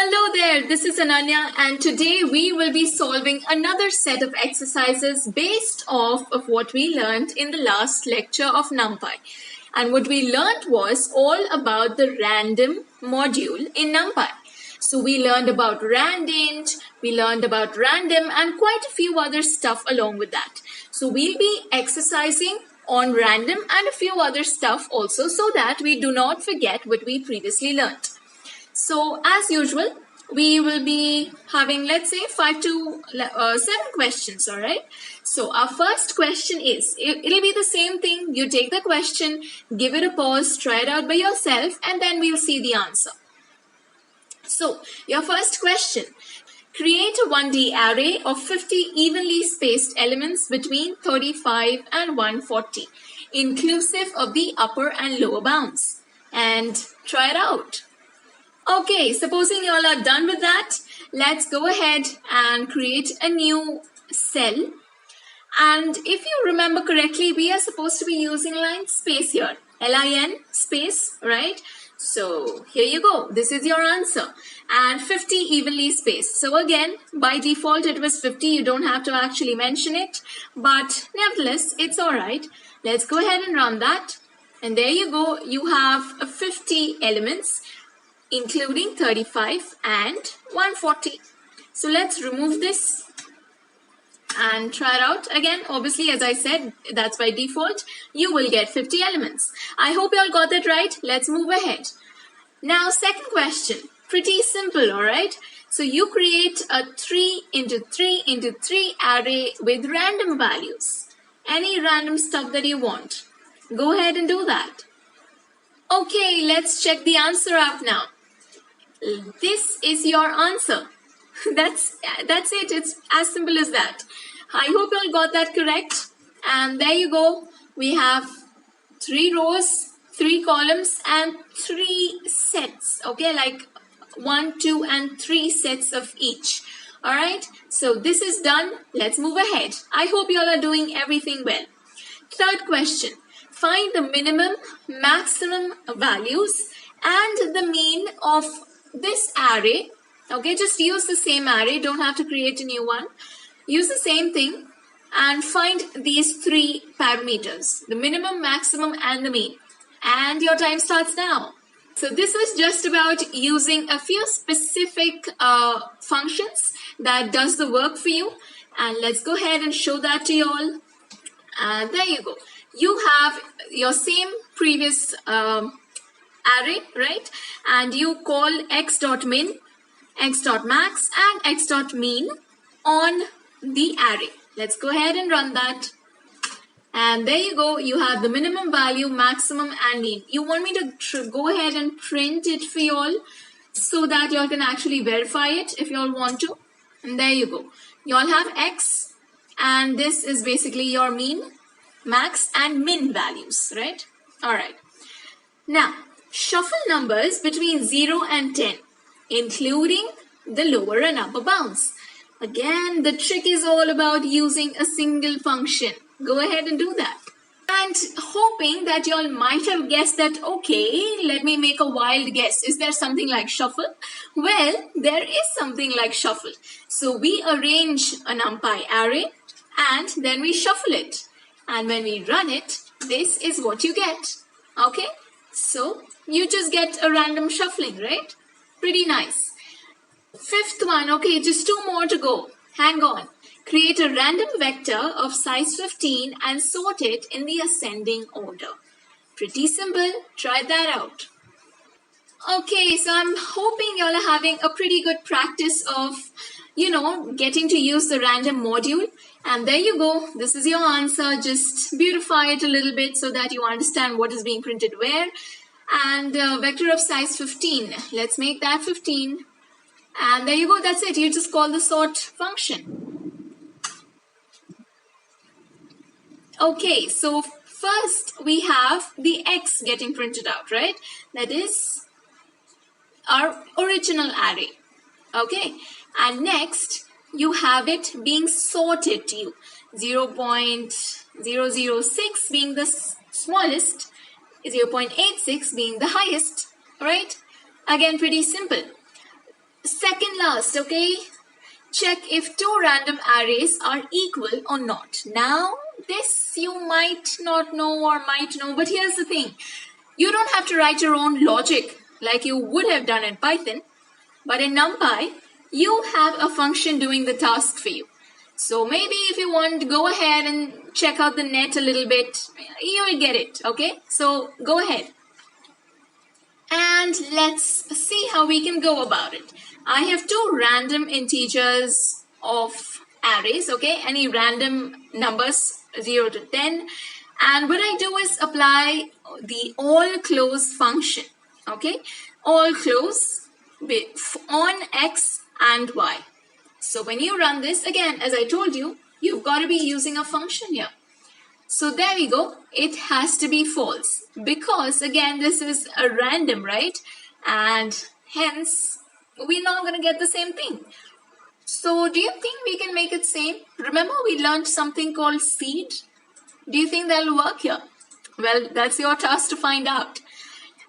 Hello there, this is Ananya and today we will be solving another set of exercises based off of what we learned in the last lecture of NumPy. And what we learned was all about the random module in NumPy. So we learned about randint, we learned about random and quite a few other stuff along with that. So we'll be exercising on random and a few other stuff also so that we do not forget what we previously learned. So as usual, we will be having, let's say, 5 to 7 questions, all right? So our first question is, it'll be the same thing. You take the question, give it a pause, try it out by yourself, and then we'll see the answer. So your first question, create a 1D array of 50 evenly spaced elements between 35 and 140, inclusive of the upper and lower bounds. And try it out. Okay, supposing you all are done with that, let's go ahead and create a new cell. And if you remember correctly, we are supposed to be using line space here. LIN space, right? So here you go. This is your answer. And 50 evenly spaced. So again, by default, it was 50. You don't have to actually mention it. But nevertheless, it's all right. Let's go ahead and run that. And there you go. You have 50 elements, including 35 and 140. So let's remove this and try it out. Again, obviously, as I said, that's by default. You will get 50 elements. I hope you all got that right. Let's move ahead. Now, second question. Pretty simple, all right? So you create a 3 into 3 into 3 array with random values. Any random stuff that you want. Go ahead and do that. Okay, let's check the answer out now. This is your answer. That's it. It's as simple as that. I hope you all got that correct. And there you go. We have 3 rows, 3 columns, and 3 sets. Okay, like 1, 2, and 3 sets of each. All right. So this is done. Let's move ahead. I hope you all are doing everything well. Third question. Find the minimum, maximum values and the mean of this array. Okay, just use the same array, don't have to create a new one. Use the same thing and find these 3 parameters, the minimum, maximum and the mean. And your time starts now. So this was just about using a few specific functions that does the work for you. And let's go ahead and show that to you all. And there you go. You have your same previous array, right? And you call x.min, x.max and x.mean on the array. Let's go ahead and run that. And there you go. You have the minimum value, maximum and mean. You want me to go ahead and print it for you all so that you all can actually verify it if you all want to. And there you go. You all have x and this is basically your mean, max and min values, right? All right. Now, shuffle numbers between 0 and 10, including the lower and upper bounds. Again, the trick is all about using a single function. Go ahead and do that. And hoping that you all might have guessed that, okay, let me make a wild guess. Is there something like shuffle? Well, there is something like shuffle. So we arrange a NumPy array and then we shuffle it. And when we run it, this is what you get. Okay? So you just get a random shuffling, right? Pretty nice. Fifth one, okay, just 2 more to go. Hang on. Create a random vector of size 15 and sort it in the ascending order. Pretty simple. Try that out. Okay, so I'm hoping y'all are having a pretty good practice of, getting to use the random module. And there you go. This is your answer. Just beautify it a little bit so that you understand what is being printed where. And vector of size 15. Let's make that 15. And there you go. That's it. You just call the sort function. Okay, so first we have the x getting printed out, right? That is our original array. Okay, and next you have it being sorted to you. 0.006 being the smallest, 0.86 being the highest, right? Again, pretty simple. Second last, okay? Check if two random arrays are equal or not. Now, this you might not know or might know, but here's the thing. You don't have to write your own logic like you would have done in Python, but in NumPy, you have a function doing the task for you. So maybe if you want, go ahead and check out the net a little bit. You will get it, okay? So go ahead. And let's see how we can go about it. I have two random integers of arrays, okay? Any random numbers, 0 to 10. And what I do is apply the all close function, okay? All close on x and y. So when you run this, again, as I told you, you've got to be using a function here. So there we go. It has to be false because again, this is a random, right? And hence, we're not going to get the same thing. So do you think we can make it same? Remember we learned something called seed? Do you think that'll work here? Well, that's your task to find out.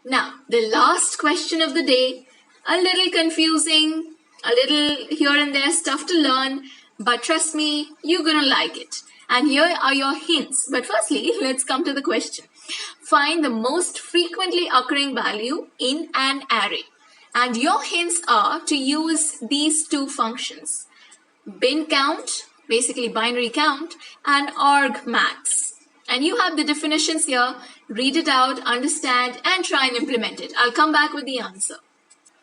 Now, the last question of the day, a little confusing, a little here and there stuff to learn, but trust me, you're going to like it. And here are your hints. But firstly, let's come to the question. Find the most frequently occurring value in an array. And your hints are to use these two functions. Bin count, basically binary count, and argmax. And you have the definitions here. Read it out, understand, and try and implement it. I'll come back with the answer.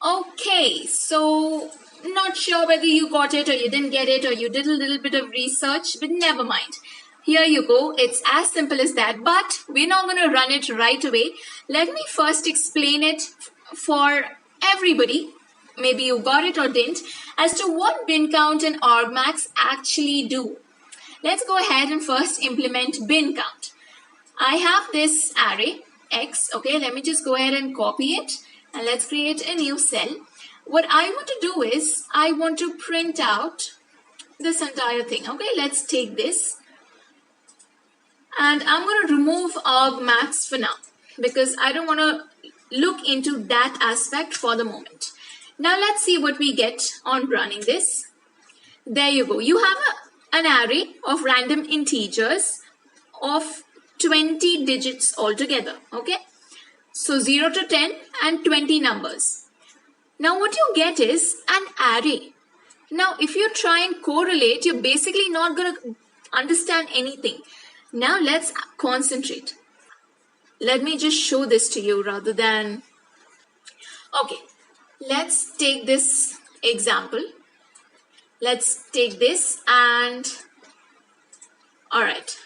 Okay, so not sure whether you got it or you didn't get it or you did a little bit of research, but never mind. Here you go. It's as simple as that, but we're not going to run it right away. Let me first explain it for everybody. Maybe you got it or didn't, as to what bin count and argmax actually do. Let's go ahead and first implement bin count. I have this array x. Okay, let me just go ahead and copy it and let's create a new cell. What I want to do is I want to print out this entire thing. Okay, let's take this and I'm going to remove argmax for now because I don't want to look into that aspect for the moment. Now let's see what we get on running this. There you go. You have an array of random integers of 20 digits altogether. Okay, so 0 to 10 and 20 numbers. Now what you get is an array. Now if you try and correlate, you're basically not going to understand anything. Now let's concentrate. Let me just show this to you rather than... Okay, let's take this example. Let's take this and... Alright.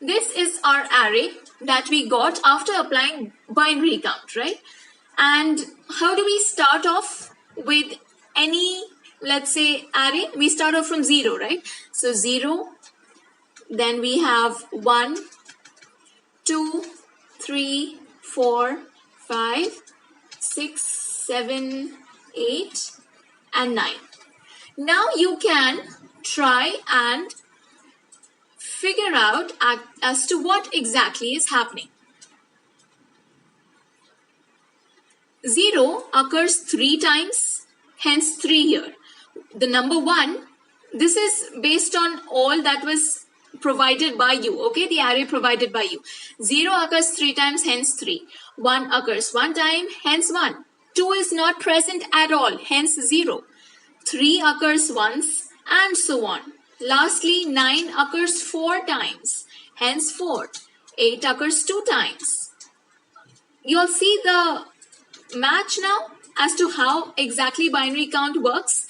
This is our array that we got after applying binary count, right? And how do we start off with any, let's say, array? We start off from 0, right? So 0, then we have 1, 2, 3, 4, 5, 6, 7, 8, and 9. Now you can try and figure out as to what exactly is happening. 0 occurs 3 times, hence 3 here. The number 1, this is based on all that was provided by you, okay, the array provided by you. 0 occurs 3 times, hence 3. 1 occurs 1 time, hence 1. 2 is not present at all, hence 0. 3 occurs once, and so on. Lastly, 9 occurs 4 times, hence 4. 8 occurs 2 times. You'll see the match now as to how exactly binary count works.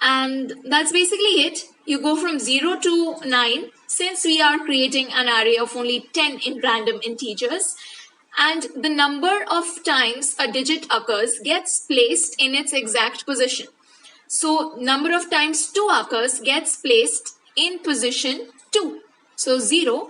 And that's basically it. You go from 0 to 9, since we are creating an array of only 10 in random integers. And the number of times a digit occurs gets placed in its exact position. So number of times 2 occurs gets placed in position 2. So 0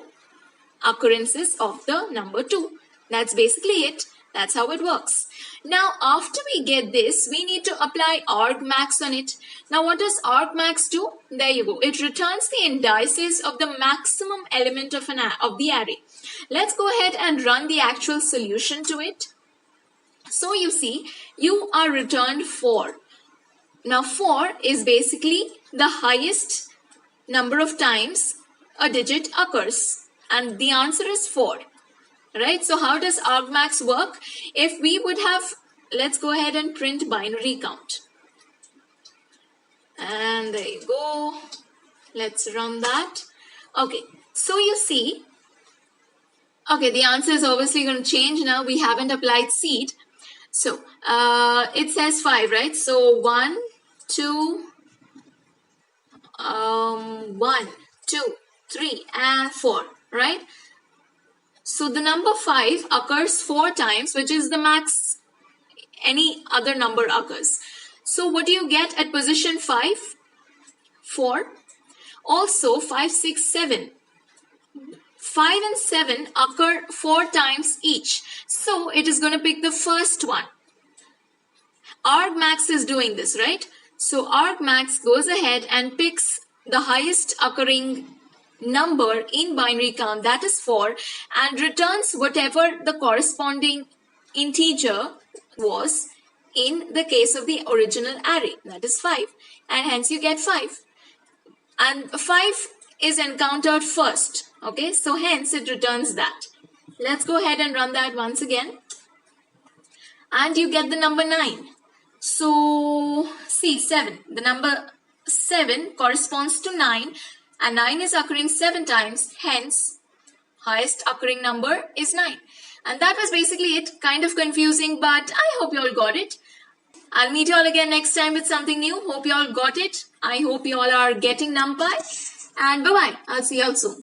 occurrences of the number 2. That's basically it. That's how it works. Now after we get this, we need to apply argmax on it. Now what does argmax do? There you go. It returns the indices of the maximum element of the array. Let's go ahead and run the actual solution to it. So you see, you are returned 4. Now 4 is basically the highest number of times a digit occurs, and the answer is 4, right? So how does argmax work? If we would have, let's go ahead and print binary count, and there you go. Let's run that. Okay, so you see, okay, the answer is obviously going to change now. We haven't applied seed. So it says 5, right? So 1, 2, 1, 2, 3, and 4, right? So the number 5 occurs 4 times, which is the max any other number occurs. So what do you get at position 5? 4. Also 5, 6, 7. 5 and 7 occur 4 times each. So it is going to pick the first one. Argmax is doing this, right? So argmax goes ahead and picks the highest occurring number in binary count, that is 4, and returns whatever the corresponding integer was in the case of the original array, that is 5, and hence you get 5. And 5 is encountered first, okay, so hence it returns that. Let's go ahead and run that once again, and you get the number 9. So see, 7, the number 7 corresponds to 9, and 9 is occurring 7 times, hence highest occurring number is 9. And that was basically it. Kind of confusing, but I hope you all got it. I'll meet you all again next time with something new. Hope you all got it. I hope you all are getting NumPy. And bye-bye. I'll see you all soon.